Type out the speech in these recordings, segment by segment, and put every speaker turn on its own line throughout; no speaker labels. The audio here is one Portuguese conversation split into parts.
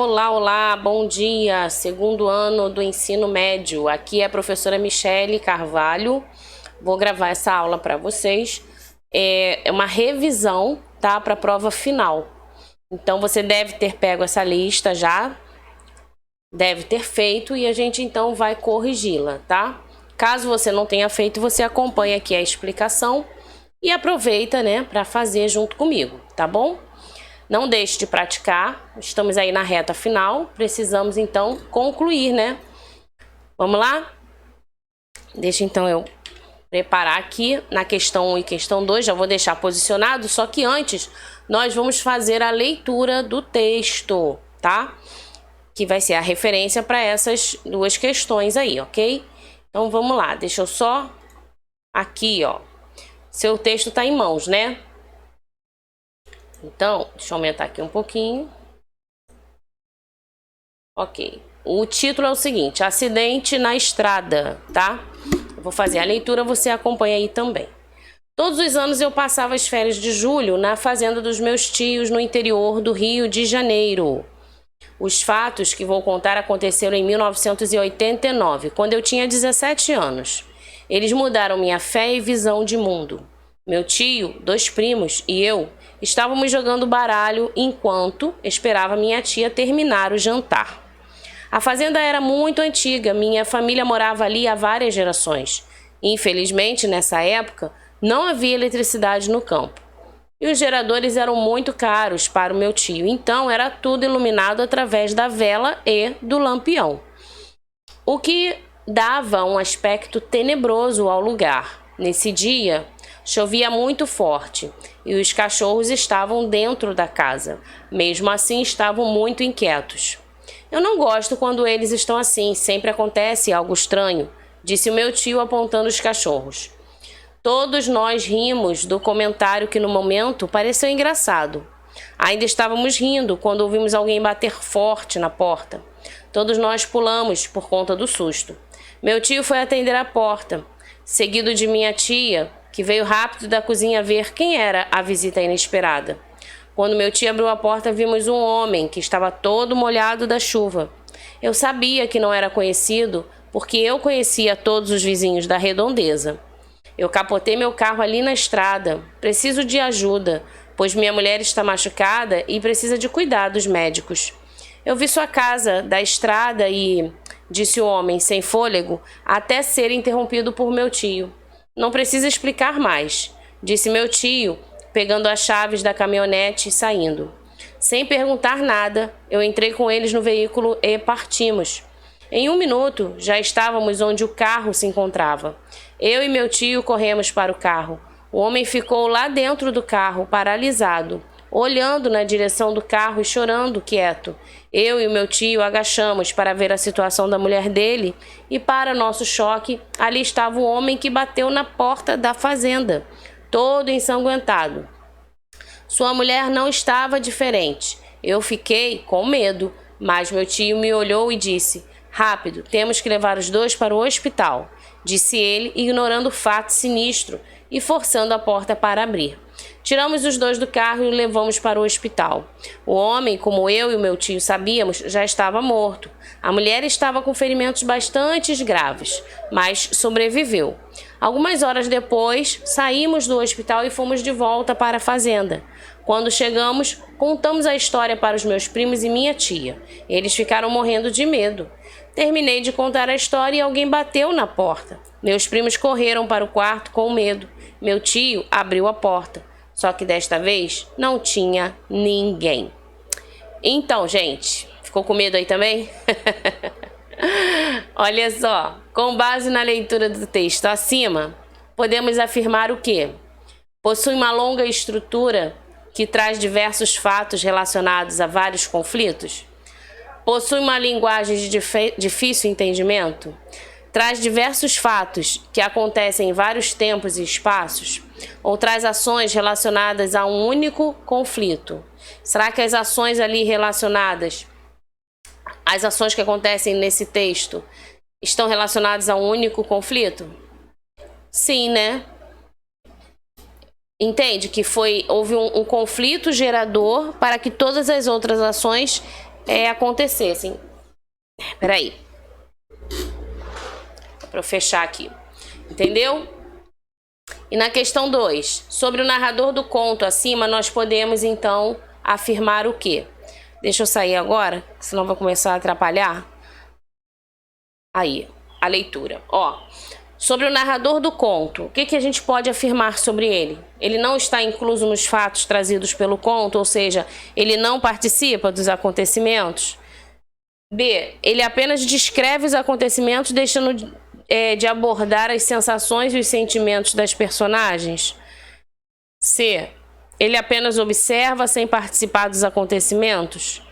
Olá, olá, bom dia, segundo ano do ensino médio. Aqui é a professora Michele Carvalho. Vou gravar essa aula para vocês. É uma revisão, tá? Para a prova final. Então você deve ter pego essa lista já, deve ter feito e a gente então vai corrigi-la, tá? Caso você não tenha feito, você acompanha aqui a explicação e aproveita, né, para fazer junto comigo, tá bom? Não deixe de praticar, estamos aí na reta final, precisamos então concluir, né? Vamos lá? Deixa então eu preparar aqui na questão 1 e questão 2, já vou deixar posicionado, só que antes nós vamos fazer a leitura do texto, tá? Que vai ser a referência para essas duas questões aí, ok? Então vamos lá, deixa eu só aqui, ó. Seu texto tá em mãos, né? Então, deixa eu aumentar aqui um pouquinho. Ok. O título é o seguinte: acidente na estrada, tá? Eu vou fazer a leitura, você acompanha aí também. Todos os anos eu passava as férias de julho na fazenda dos meus tios no interior do Rio de Janeiro. Os fatos que vou contar aconteceram em 1989, quando eu tinha 17 anos. Eles mudaram minha fé e visão de mundo. Meu tio, 2 primos e eu estávamos jogando baralho enquanto esperava minha tia terminar o jantar. A fazenda era muito antiga, minha família morava ali há várias gerações. Infelizmente, nessa época, não havia eletricidade no campo. E os geradores eram muito caros para o meu tio, então era tudo iluminado através da vela e do lampião, o que dava um aspecto tenebroso ao lugar. Nesse dia, chovia muito forte e os cachorros estavam dentro da casa. Mesmo assim, estavam muito inquietos. Eu não gosto quando eles estão assim, sempre acontece algo estranho, disse o meu tio apontando os cachorros. Todos nós rimos do comentário que no momento pareceu engraçado. Ainda estávamos rindo quando ouvimos alguém bater forte na porta. Todos nós pulamos por conta do susto. Meu tio foi atender a porta, seguido de minha tia, que veio rápido da cozinha ver quem era a visita inesperada. Quando meu tio abriu a porta, vimos um homem que estava todo molhado da chuva. Eu sabia que não era conhecido, porque eu conhecia todos os vizinhos da redondeza. Eu capotei meu carro ali na estrada. Preciso de ajuda, pois minha mulher está machucada e precisa de cuidados médicos. Eu vi sua casa da estrada e, disse o homem sem fôlego, até ser interrompido por meu tio. Não precisa explicar mais, disse meu tio, pegando as chaves da caminhonete e saindo. Sem perguntar nada, eu entrei com eles no veículo e partimos. Em 1 minuto, já estávamos onde o carro se encontrava. Eu e meu tio corremos para o carro. O homem ficou lá dentro do carro, paralisado, olhando na direção do carro e chorando quieto. Eu e o meu tio agachamos para ver a situação da mulher dele e, para nosso choque, ali estava o homem que bateu na porta da fazenda, todo ensanguentado. Sua mulher não estava diferente. Eu fiquei com medo, mas meu tio me olhou e disse: rápido, temos que levar os 2 para o hospital, disse ele, ignorando o fato sinistro e forçando a porta para abrir. Tiramos os 2 do carro e o levamos para o hospital. O homem, como eu e o meu tio sabíamos, já estava morto. A mulher estava com ferimentos bastante graves, mas sobreviveu. Algumas horas depois, saímos do hospital e fomos de volta para a fazenda. Quando chegamos, contamos a história para os meus primos e minha tia. Eles ficaram morrendo de medo. Terminei de contar a história e alguém bateu na porta. Meus primos correram para o quarto com medo. Meu tio abriu a porta, só que desta vez não tinha ninguém. Então, gente, ficou com medo aí também? Olha só, com base na leitura do texto acima, podemos afirmar o quê? Possui uma longa estrutura que traz diversos fatos relacionados a vários conflitos? Possui uma linguagem de difícil entendimento? Traz diversos fatos que acontecem em vários tempos e espaços? Ou traz ações relacionadas a um único conflito? Será que as ações ali relacionadas, as ações que acontecem nesse texto, estão relacionadas a um único conflito? Sim, né? Entende que houve um conflito gerador para que todas as outras ações acontecessem. Peraí. Para eu fechar aqui. Entendeu? E na questão 2, sobre o narrador do conto acima, nós podemos então afirmar o quê? Deixa eu sair agora, senão vai começar a atrapalhar. Aí, a leitura. Ó, sobre o narrador do conto, o que a gente pode afirmar sobre ele? Ele não está incluso nos fatos trazidos pelo conto, ou seja, ele não participa dos acontecimentos. B, ele apenas descreve os acontecimentos, deixando de abordar as sensações e os sentimentos das personagens. C, ele apenas observa sem participar dos acontecimentos.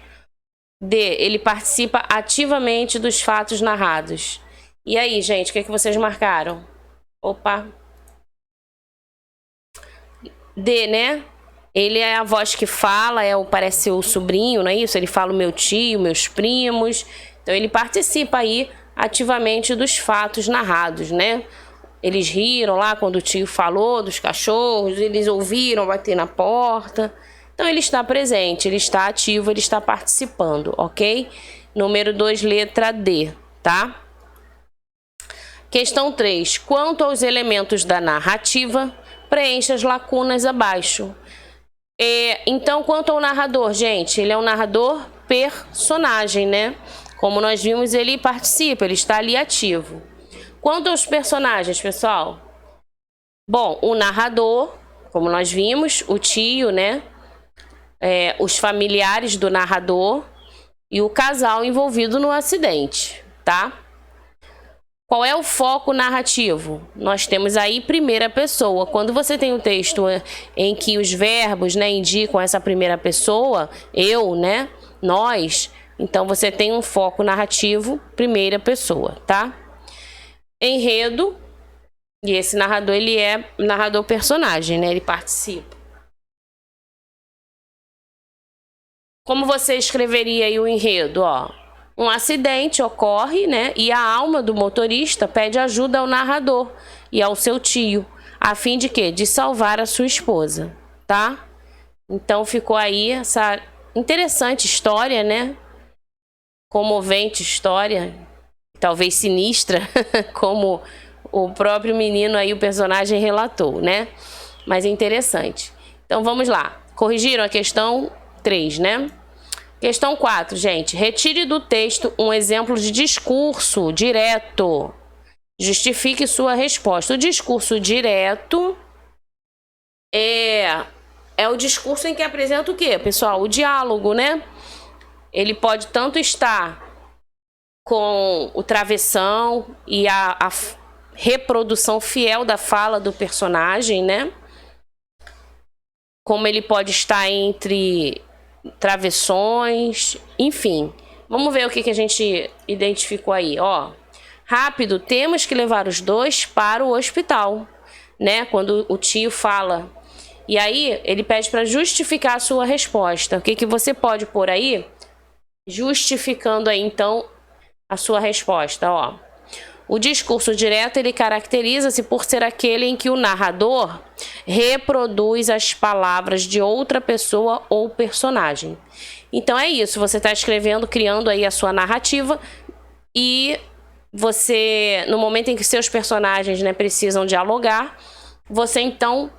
D, ele participa ativamente dos fatos narrados. E aí, gente, o que vocês marcaram? Opa. D, né? Ele é a voz que fala, parece o sobrinho, não é isso? Ele fala o meu tio, meus primos. Então ele participa aí ativamente dos fatos narrados, né? Eles riram lá quando o tio falou dos cachorros, eles ouviram bater na porta. Então ele está presente, ele está ativo, ele está participando, ok? Número 2, letra D, tá? Questão 3. Quanto aos elementos da narrativa, preencha as lacunas abaixo. Então, quanto ao narrador, gente, ele é um narrador personagem, né? Como nós vimos, ele participa, ele está ali ativo. Quanto aos personagens, pessoal? Bom, o narrador, como nós vimos, o tio, né? Os familiares do narrador e o casal envolvido no acidente, tá? Qual é o foco narrativo? Nós temos aí primeira pessoa. Quando você tem um texto em que os verbos, né, indicam essa primeira pessoa, eu, né, nós, então você tem um foco narrativo, primeira pessoa, tá? Enredo, e esse narrador, ele é narrador personagem, né, ele participa. Como você escreveria aí o enredo, ó? Um acidente ocorre, né? E a alma do motorista pede ajuda ao narrador e ao seu tio, a fim de quê? De salvar a sua esposa, tá? Então ficou aí essa interessante história, né? Comovente história, talvez sinistra, como o próprio menino aí, o personagem relatou, né? Mas é interessante. Então vamos lá. Corrigiram a questão 3, né? Questão 4, gente. Retire do texto um exemplo de discurso direto. Justifique sua resposta. O discurso direto é o discurso em que apresenta o quê, pessoal? O diálogo, né? Ele pode tanto estar com o travessão e a reprodução fiel da fala do personagem, né? Como ele pode estar entre travessões, enfim. Vamos ver o que a gente identificou aí, ó. Rápido, temos que levar os dois para o hospital, né? Quando o tio fala. E aí, ele pede para justificar a sua resposta. O que você pode pôr aí? Justificando aí, então, a sua resposta, ó. O discurso direto, ele caracteriza-se por ser aquele em que o narrador reproduz as palavras de outra pessoa ou personagem. Então é isso, você está escrevendo, criando aí a sua narrativa e você, no momento em que seus personagens, né, precisam dialogar, você então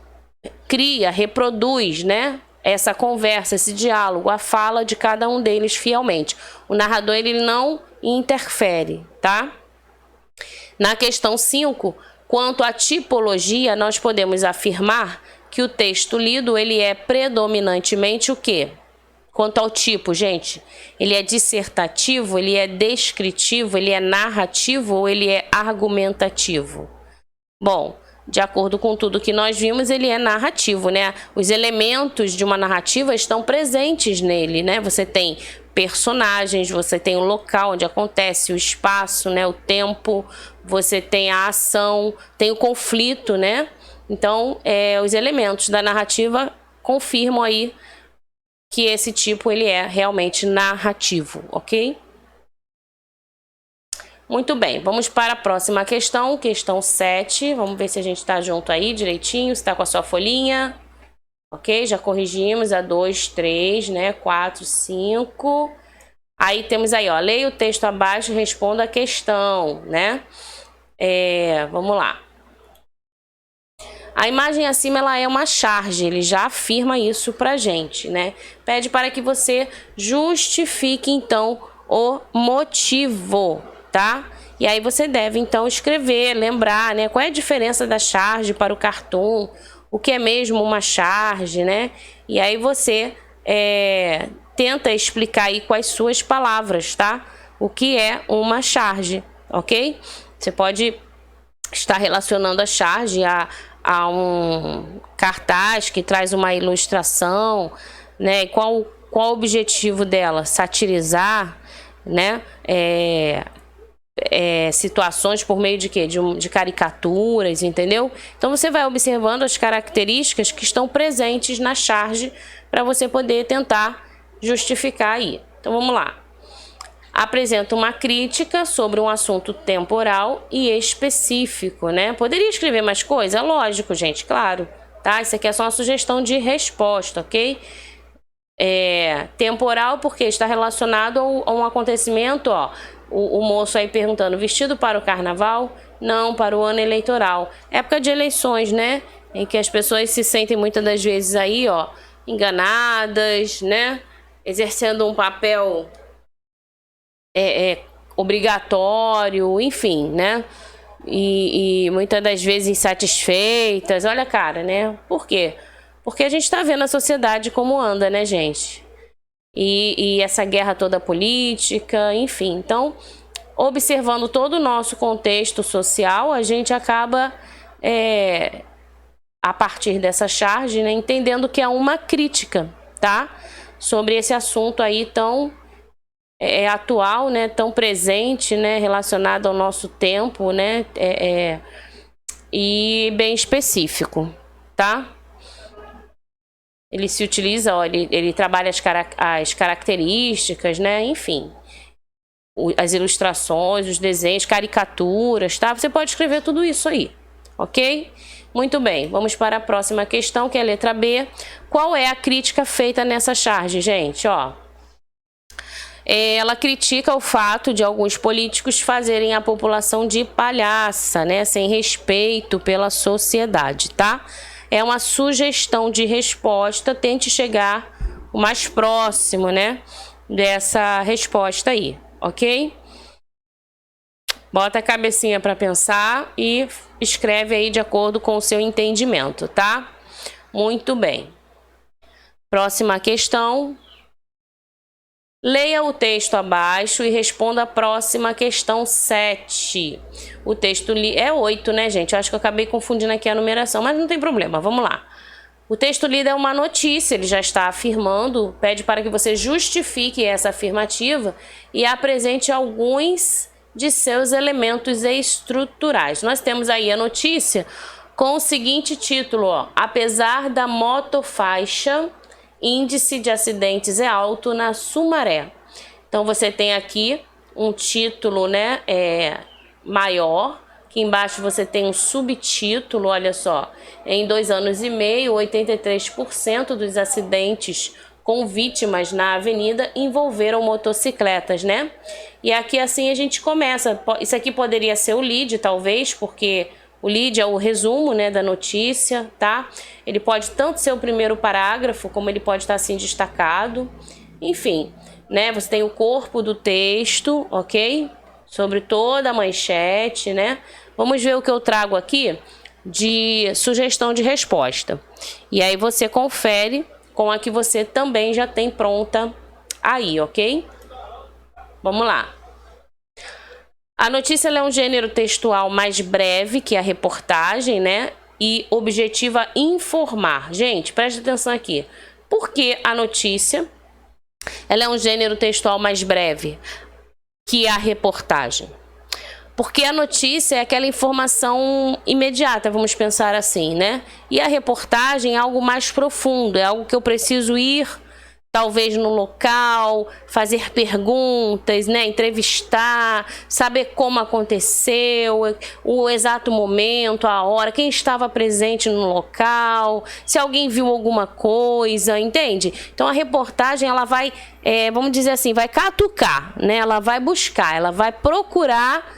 cria, reproduz, né, essa conversa, esse diálogo, a fala de cada um deles fielmente. O narrador, ele não interfere, tá? Na questão 5, quanto à tipologia, nós podemos afirmar que o texto lido, ele é predominantemente o quê? Quanto ao tipo, gente, ele é dissertativo, ele é descritivo, ele é narrativo ou ele é argumentativo? Bom, de acordo com tudo que nós vimos, ele é narrativo, né? Os elementos de uma narrativa estão presentes nele, né? Você tem personagens, você tem o local onde acontece, o espaço, né, o tempo, você tem a ação, tem o conflito, né? Então, os elementos da narrativa confirmam aí que esse tipo ele é realmente narrativo, ok? Muito bem, vamos para a próxima questão, questão 7. Vamos ver se a gente está junto aí direitinho, se está com a sua folhinha. Ok? Já corrigimos a 2, 3, né? 4, 5. Aí temos aí, ó, leia o texto abaixo e responda a questão, né? Vamos lá. A imagem acima, ela é uma charge, ele já afirma isso pra gente, né? Pede para que você justifique, então, o motivo, tá? E aí você deve, então, escrever, lembrar, né? Qual é a diferença da charge para o cartoon, o que é mesmo uma charge, né? E aí você tenta explicar aí com as suas palavras, tá? O que é uma charge, ok? Você pode estar relacionando a charge a um cartaz que traz uma ilustração, né? Qual o objetivo dela? Satirizar, né? Situações por meio de quê? De caricaturas, entendeu? Então você vai observando as características que estão presentes na charge para você poder tentar justificar aí. Então vamos lá. Apresenta uma crítica sobre um assunto temporal e específico, né? Poderia escrever mais coisa? Lógico, gente, claro, tá? Isso aqui é só uma sugestão de resposta, ok? Temporal porque está relacionado a um acontecimento, ó. O moço aí perguntando, vestido para o carnaval? Não, para o ano eleitoral. Época de eleições, né? Em que as pessoas se sentem muitas das vezes aí, ó, enganadas, né? Exercendo um papel obrigatório, enfim, né? E muitas das vezes insatisfeitas. Olha, cara, né? Por quê? Porque a gente tá vendo a sociedade como anda, né, gente? E essa guerra toda política, enfim. Então, observando todo o nosso contexto social, a gente acaba, a partir dessa charge, né, entendendo que é uma crítica, tá? Sobre esse assunto aí tão atual, né, tão presente, né, relacionado ao nosso tempo, né, e bem específico, tá? Ele se utiliza, ó, ele trabalha as características, né, enfim, as ilustrações, os desenhos, caricaturas, tá? Você pode escrever tudo isso aí, ok? Muito bem, vamos para a próxima questão, que é a letra B. Qual é a crítica feita nessa charge, gente? Ó, ela critica o fato de alguns políticos fazerem a população de palhaça, né? Sem respeito pela sociedade, tá? É uma sugestão de resposta, tente chegar o mais próximo, né? Dessa resposta aí, ok? Bota a cabecinha para pensar e escreve aí de acordo com o seu entendimento, tá? Muito bem. Próxima questão. Leia o texto abaixo e responda a próxima questão 7. O texto é 8, né, gente? Eu acho que eu acabei confundindo aqui a numeração, mas não tem problema, vamos lá. O texto lido é uma notícia, ele já está afirmando, pede para que você justifique essa afirmativa e apresente alguns de seus elementos estruturais. Nós temos aí a notícia com o seguinte título, ó: apesar da motofaixa, índice de acidentes é alto na Sumaré. Então você tem aqui um título, né, maior, que embaixo você tem um subtítulo, olha só: em 2 anos e meio, 83% dos acidentes com vítimas na avenida envolveram motocicletas, né? E aqui assim a gente começa. Isso aqui poderia ser o lead, talvez, porque o lead é o resumo, né, da notícia, tá? Ele pode tanto ser o primeiro parágrafo, como ele pode estar assim destacado. Enfim, né? Você tem o corpo do texto, ok? Sobre toda a manchete, né? Vamos ver o que eu trago aqui de sugestão de resposta. E aí você confere com a que você também já tem pronta aí, ok? Vamos lá. A notícia é um gênero textual mais breve que a reportagem, né? E objetiva informar. Gente, preste atenção aqui. Por que a notícia ela é um gênero textual mais breve que a reportagem? Porque a notícia é aquela informação imediata, vamos pensar assim, né? E a reportagem é algo mais profundo, é algo que eu preciso ir, talvez no local, fazer perguntas, né, entrevistar, saber como aconteceu, o exato momento, a hora, quem estava presente no local, se alguém viu alguma coisa, entende? Então a reportagem ela vai, vamos dizer assim, vai catucar, né? Ela vai buscar, ela vai procurar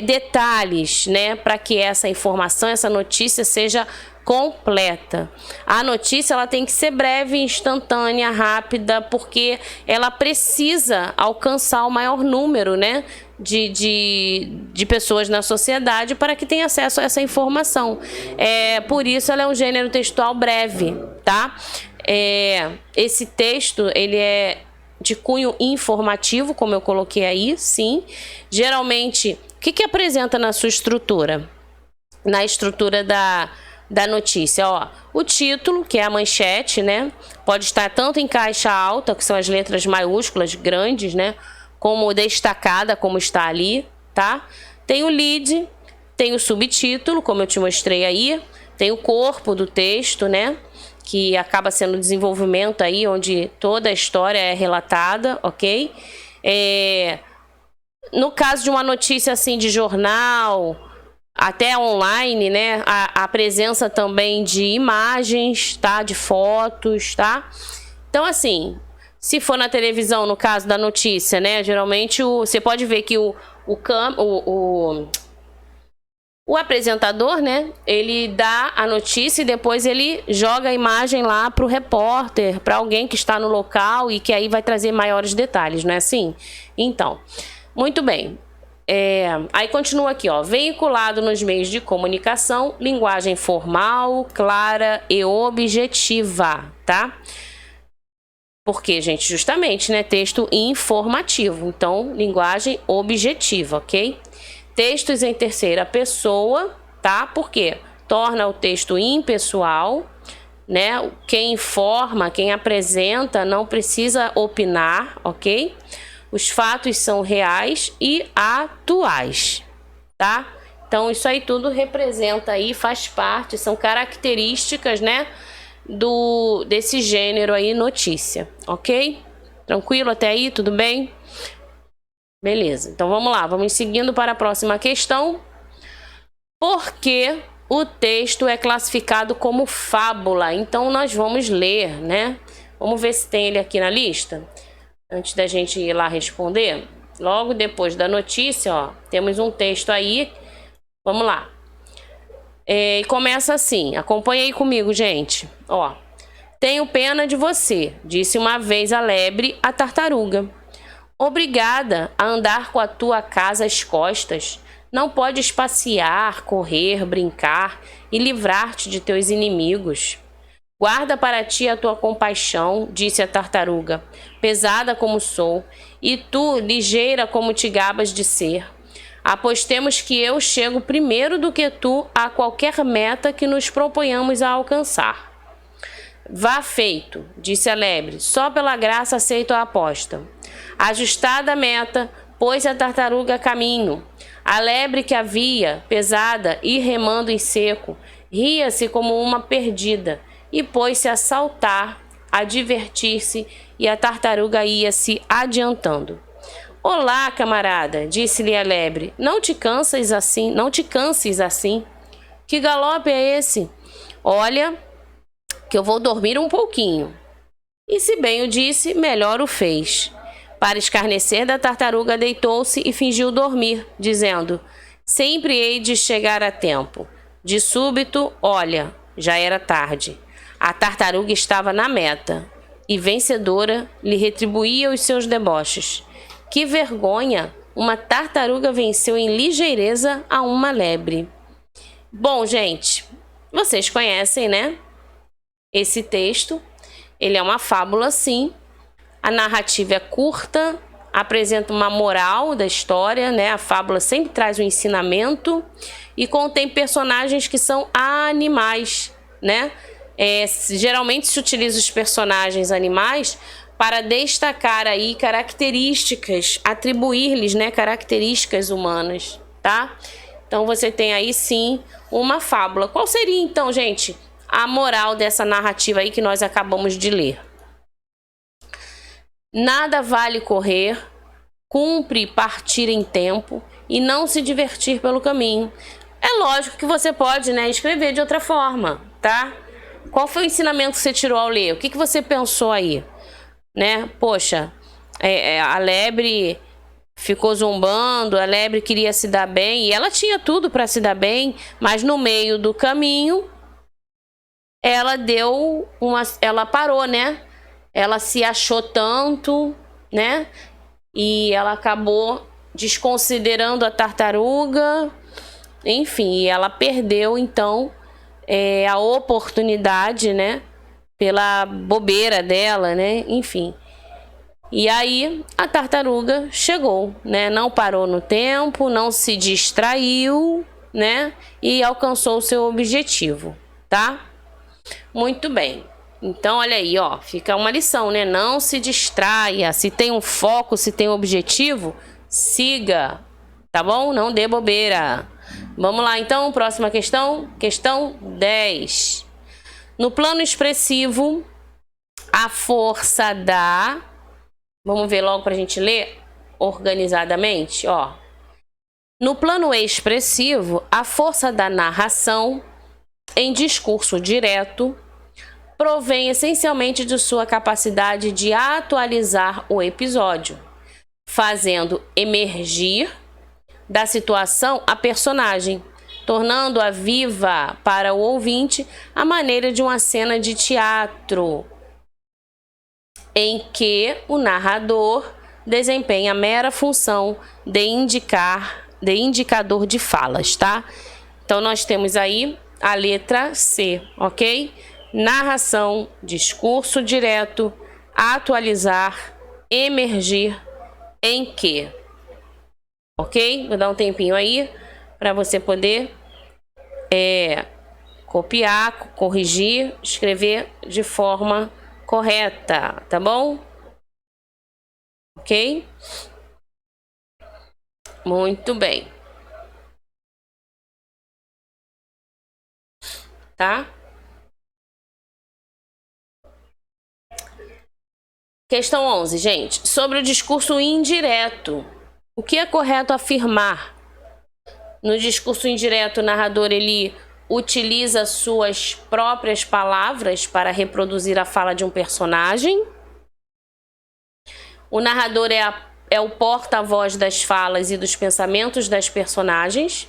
detalhes, né, para que essa informação, essa notícia seja completa. A notícia ela tem que ser breve, instantânea, rápida, porque ela precisa alcançar o maior número, né, de pessoas na sociedade para que tenha acesso a essa informação. Por isso ela é um gênero textual breve, tá? Esse texto ele é de cunho informativo, como eu coloquei aí, sim. Geralmente, o que apresenta na sua estrutura? Na estrutura da notícia, ó, o título, que é a manchete, né? Pode estar tanto em caixa alta, que são as letras maiúsculas, grandes, né? Como destacada, como está ali, tá? Tem o lead, tem o subtítulo, como eu te mostrei aí, tem o corpo do texto, né? Que acaba sendo o desenvolvimento aí, onde toda a história é relatada, ok? No caso de uma notícia assim de jornal, até online, né? A presença também de imagens, tá? De fotos, tá? Então, assim, se for na televisão, no caso da notícia, né? Geralmente você pode ver que o apresentador, né, ele dá a notícia e depois ele joga a imagem lá para o repórter, para alguém que está no local e que aí vai trazer maiores detalhes, não é assim? Então, muito bem. Aí continua aqui, ó, veiculado nos meios de comunicação, linguagem formal, clara e objetiva, tá? Porque, gente, justamente, né, texto informativo, então, linguagem objetiva, ok? Textos em terceira pessoa, tá? Porque torna o texto impessoal, né? Quem informa, quem apresenta não precisa opinar, ok? Os fatos são reais e atuais, tá? Então isso aí tudo representa aí, faz parte, são características, né? Desse gênero aí, notícia, ok? Tranquilo até aí? Tudo bem? Beleza, então vamos lá, vamos seguindo para a próxima questão. Por que o texto é classificado como fábula? Então nós vamos ler, né? Vamos ver se tem ele aqui na lista, antes da gente ir lá responder. Logo depois da notícia, ó, temos um texto aí, vamos lá. E começa assim, acompanha aí comigo, gente. Ó, tenho pena de você, disse uma vez a lebre à tartaruga. Obrigada a andar com a tua casa às costas. Não podes passear, correr, brincar e livrar-te de teus inimigos. Guarda para ti a tua compaixão, disse a tartaruga, pesada como sou, e tu, ligeira como te gabas de ser. Apostemos que eu chego primeiro do que tu a qualquer meta que nos proponhamos a alcançar. Vá feito, disse a lebre, só pela graça aceito a aposta. Ajustada a meta, pôs a tartaruga a caminho. A lebre que havia, pesada e remando em seco, ria-se como uma perdida e pôs-se a saltar, a divertir-se, e a tartaruga ia-se adiantando. Olá, camarada, disse-lhe a lebre, não te canses assim. Que galope é esse? Olha, que eu vou dormir um pouquinho. E se bem o disse, melhor o fez. Para escarnecer da tartaruga, deitou-se e fingiu dormir, dizendo, sempre hei de chegar a tempo. De súbito, olha, já era tarde. A tartaruga estava na meta e, vencedora, lhe retribuía os seus deboches. Que vergonha! Uma tartaruga venceu em ligeireza a uma lebre. Bom, gente, vocês conhecem, né? Esse texto, ele é uma fábula, sim. A narrativa é curta, apresenta uma moral da história, né? A fábula sempre traz um ensinamento e contém personagens que são animais, né? Geralmente se utiliza os personagens animais para destacar aí características, atribuir-lhes, né, características humanas, tá? Então você tem aí sim uma fábula. Qual seria então, gente, a moral dessa narrativa aí que nós acabamos de ler? Nada vale correr, cumpre partir em tempo e não se divertir pelo caminho. É lógico que você pode, né, escrever de outra forma, tá? Qual foi o ensinamento que você tirou ao ler? O que você pensou aí? Né? Poxa, a lebre ficou zombando, a lebre queria se dar bem, e ela tinha tudo para se dar bem, mas no meio do caminho ela parou, né? Ela se achou tanto, né? E ela acabou desconsiderando a tartaruga, enfim, e ela perdeu então a oportunidade, né? Pela bobeira dela, né? Enfim. E aí a tartaruga chegou, né? Não parou no tempo, não se distraiu, né? E alcançou o seu objetivo, tá? Muito bem. Então, olha aí, ó, fica uma lição, né? Não se distraia. Se tem um foco, se tem um objetivo, siga, tá bom? Não dê bobeira. Vamos lá, então, próxima questão. Questão 10. No plano expressivo, a força da... Vamos ver logo pra gente ler organizadamente, ó. No plano expressivo, a força da narração em discurso direto provém essencialmente de sua capacidade de atualizar o episódio, fazendo emergir da situação a personagem, tornando-a viva para o ouvinte à maneira de uma cena de teatro, em que o narrador desempenha a mera função de indicador de falas, tá? Então nós temos aí a letra C, ok? Narração, discurso direto, atualizar, emergir, em que, ok? Vou dar um tempinho aí para você poder copiar, corrigir, escrever de forma correta, tá bom? Ok? Muito bem. Tá? Questão 11, gente. Sobre o discurso indireto. O que é correto afirmar? No discurso indireto, o narrador ele utiliza suas próprias palavras para reproduzir a fala de um personagem. O narrador é o porta-voz das falas e dos pensamentos das personagens.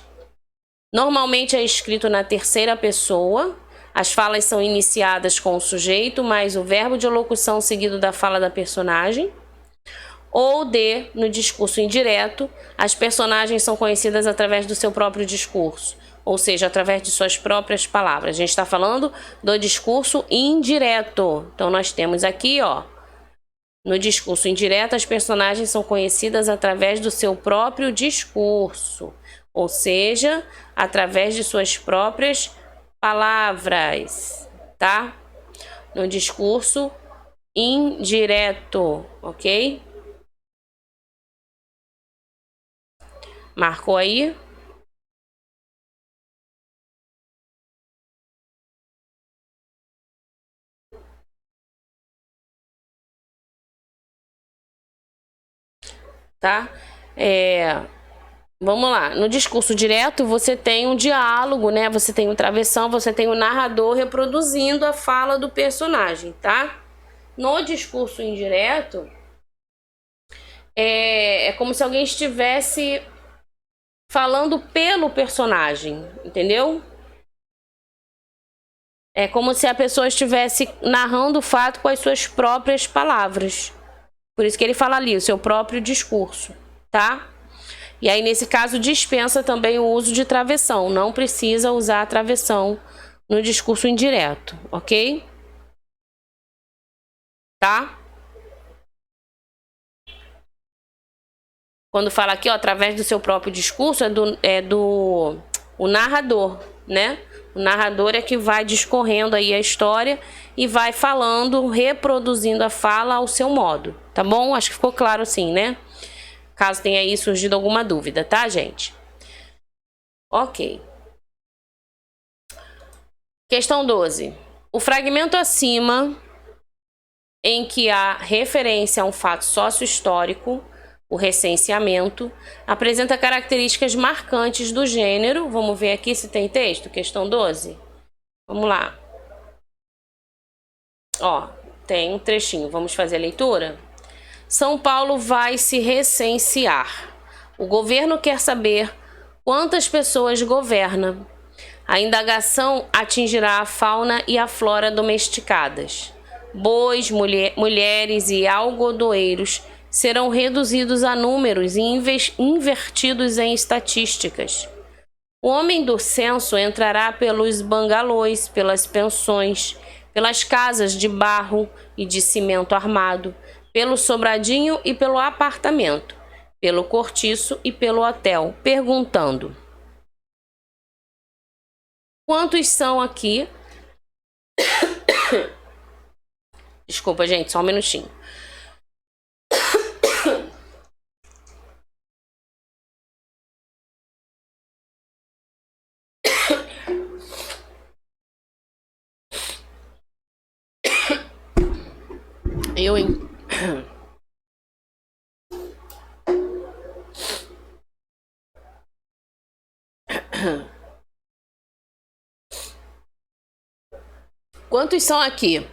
Normalmente é escrito na terceira pessoa. As falas são iniciadas com o sujeito, mais o verbo de locução seguido da fala da personagem. Ou no discurso indireto, as personagens são conhecidas através do seu próprio discurso, ou seja, através de suas próprias palavras. A gente está falando do discurso indireto. Então, nós temos aqui, ó, no discurso indireto, as personagens são conhecidas através do seu próprio discurso, ou seja, através de suas próprias palavras, tá? No discurso indireto, ok? Marcou aí? Tá? Vamos lá. No discurso direto, você tem um diálogo, né? Você tem um travessão, você tem o narrador reproduzindo a fala do personagem, tá? No discurso indireto, é como se alguém estivesse falando pelo personagem, entendeu? É como se a pessoa estivesse narrando o fato com as suas próprias palavras. Por isso que ele fala ali, o seu próprio discurso, tá? E aí, nesse caso, dispensa também o uso de travessão. Não precisa usar a travessão no discurso indireto, ok? Tá? Quando fala aqui, ó, através do seu próprio discurso, o narrador, né? O narrador é que vai discorrendo aí a história e vai falando, reproduzindo a fala ao seu modo, tá bom? Acho que ficou claro assim, né? Caso tenha aí surgido alguma dúvida, tá, gente? Ok. Questão 12. O fragmento acima em que há referência a um fato sócio-histórico, o recenseamento, apresenta características marcantes do gênero. Vamos ver aqui se tem texto, questão 12. Vamos lá. Ó, tem um trechinho, vamos fazer a leitura? São Paulo vai se recensear. O governo quer saber quantas pessoas governa. A indagação atingirá a fauna e a flora domesticadas. Bois, mulheres e algodoeiros serão reduzidos a números e invertidos em estatísticas. O homem do censo entrará pelos bangalôs, pelas pensões, pelas casas de barro e de cimento armado, pelo sobradinho e pelo apartamento, pelo cortiço e pelo hotel, perguntando: quantos são aqui? Desculpa, gente, só um minutinho. Quantos são aqui?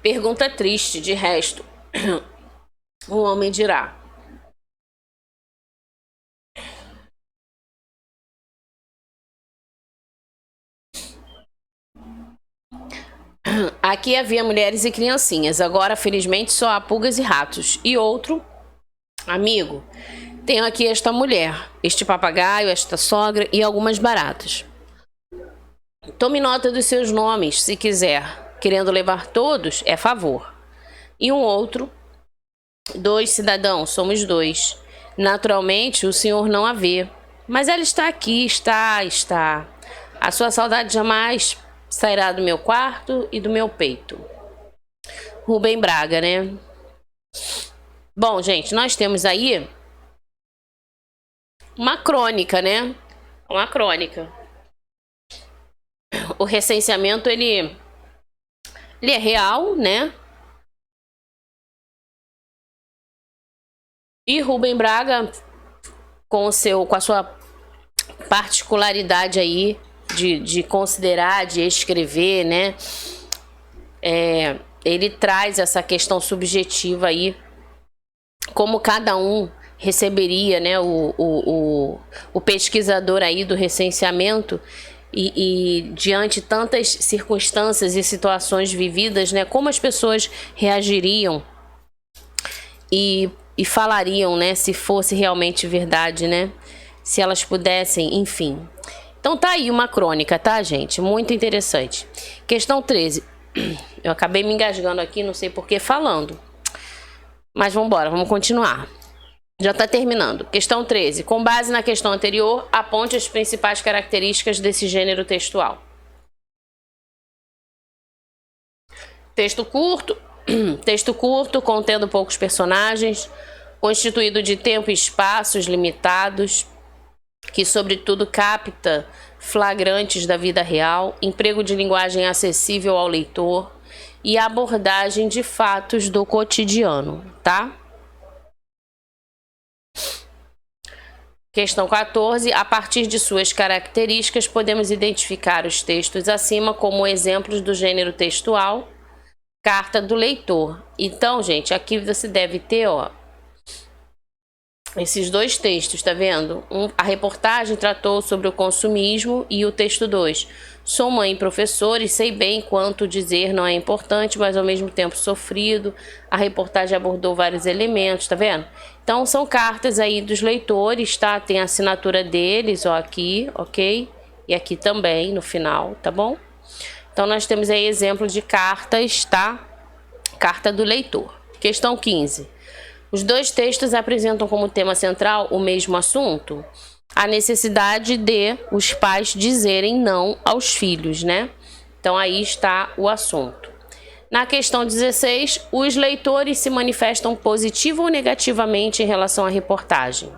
Pergunta triste, de resto. O homem dirá: aqui havia mulheres e criancinhas, agora felizmente só há pulgas e ratos. E outro: amigo, tenho aqui esta mulher, este papagaio, esta sogra e algumas baratas. Tome nota dos seus nomes, se quiser. Querendo levar todos, é favor. E um outro: 2 cidadãos, somos 2. Naturalmente, o senhor não a vê. Mas ela está aqui, está. A sua saudade jamais sairá do meu quarto e do meu peito. Rubem Braga, né? Bom, gente, nós temos aí uma crônica, né? Uma crônica. O recenseamento, ele é real, né? E Rubem Braga, com a sua particularidade aí de considerar, de escrever, né? Ele traz essa questão subjetiva aí, como cada um receberia, né? O pesquisador aí do recenseamento. E diante de tantas circunstâncias e situações vividas, né, como as pessoas reagiriam e falariam, né, se fosse realmente verdade, né, se elas pudessem, enfim. Então tá aí uma crônica, tá, gente? Muito interessante. Questão 13. Eu acabei me engasgando aqui, não sei por que falando. Mas vamos embora, vamos continuar. Já está terminando. Questão 13. Com base na questão anterior, aponte as principais características desse gênero textual. Texto curto, contendo poucos personagens, constituído de tempo e espaços limitados, que sobretudo capta flagrantes da vida real, emprego de linguagem acessível ao leitor e abordagem de fatos do cotidiano, tá? Questão 14. A partir de suas características, podemos identificar os textos acima como exemplos do gênero textual, carta do leitor. Então, gente, aqui você deve ter, ó, esses dois textos, tá vendo? A reportagem tratou sobre o consumismo e o texto 2. Sou mãe e professor e sei bem quanto dizer não é importante, mas ao mesmo tempo sofrido. A reportagem abordou vários elementos, tá vendo? Então são cartas aí dos leitores, tá? Tem a assinatura deles, ó, aqui, ok? E aqui também no final, tá bom? Então nós temos aí exemplo de cartas, tá? Carta do leitor. Questão 15. Os dois textos apresentam como tema central o mesmo assunto, a necessidade de os pais dizerem não aos filhos, né? Então aí está o assunto. Na questão 16, os leitores se manifestam positivo ou negativamente em relação à reportagem.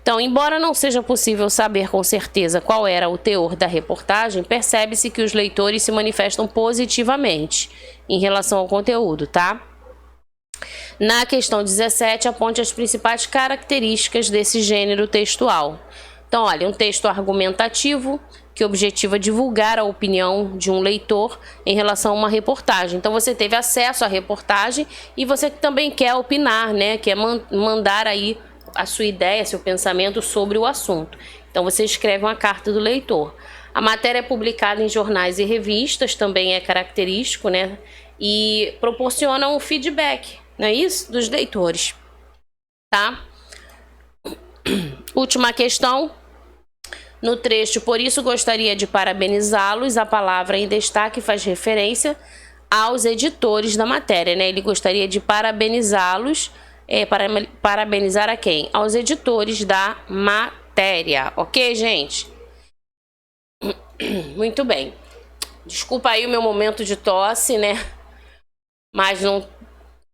Então, embora não seja possível saber com certeza qual era o teor da reportagem, percebe-se que os leitores se manifestam positivamente em relação ao conteúdo, tá? Na questão 17, aponte as principais características desse gênero textual. Então, olha, um texto argumentativo que objetiva divulgar a opinião de um leitor em relação a uma reportagem. Então, você teve acesso à reportagem e você também quer opinar, né? Quer mandar aí a sua ideia, seu pensamento sobre o assunto. Então, você escreve uma carta do leitor. A matéria é publicada em jornais e revistas, também é característico, né? E proporciona um feedback, não é isso? Dos leitores, tá? Última questão. No trecho, por isso gostaria de parabenizá-los, a palavra em destaque faz referência aos editores da matéria, né? Ele gostaria de parabenizá-los, parabenizar a quem? Aos editores da matéria, ok, gente? Muito bem. Desculpa aí o meu momento de tosse, né? Mas não...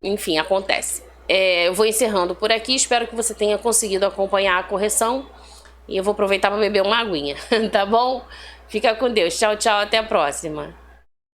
Enfim, acontece. Eu vou encerrando por aqui, espero que você tenha conseguido acompanhar a correção. E eu vou aproveitar para beber uma aguinha, tá bom? Fica com Deus. Tchau, tchau. Até a próxima.